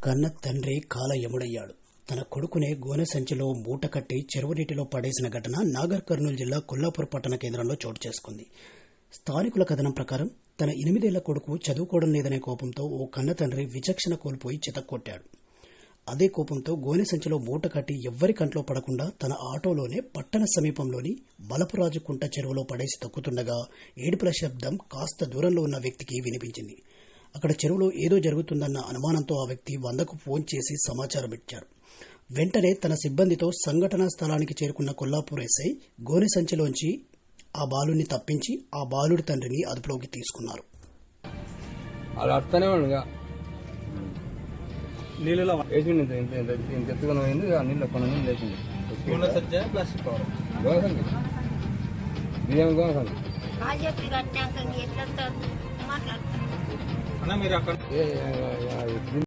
కన్న తండ్రి కాలయముడయ్యాడు. తన కొడుకునే గోనె సంచిలో మూట కట్టి చెరువు నీటిలో పడేసిన ఘటన నాగర్ కర్నూలు జిల్లా కొల్లాపూర్ పట్టణ కేంద్రంలో చోటు చేసుకుంది. స్థానికుల కథనం ప్రకారం తన 8 ఏళ్ల కొడుకు చదువుకోవడం లేదనే కోపంతో ఓ కన్న తండ్రి విచక్షణ కోల్పోయి చితక్కొట్టాడు. అదే కోపంతో గోనె సంచిలో మూట కట్టి ఎవ్వరి కంట్లో పడకుండా తన ఆటోలోనే పట్టణ సమీపంలోని బలపురాజుకుంట చెరువులో పడేసి తొక్కుతుండగా ఏడుపుల శబ్దం కాస్త దూరంలో ఉన్న వ్యక్తికి వినిపించింది. అక్కడ చెరువులో ఏదో జరుగుతుందన్న అనుమానంతో ఆ వ్యక్తి 100కు ఫోన్ చేసి సమాచారం ఇచ్చారు. వెంటనే తన సిబ్బందితో సంఘటనా స్థలానికి చేరుకున్న కొల్లాపూర్ ఎస్ఐ గోనె సంచిలోంచి ఆ బాలుడిని తప్పించి ఆ బాలుడి తండ్రిని అదుపులోకి తీసుకున్నారు. అలా అర్థనే ఉండగా నీళ్ళలో వేసింది ఇంత ఎత్తుగా పోయింది. నీళ్ళు కొన్ని నీళ్ళు వేసింది. ప్లాస్టిక్ బియ్యం మాట్లాడతారు మీరు అక్కడ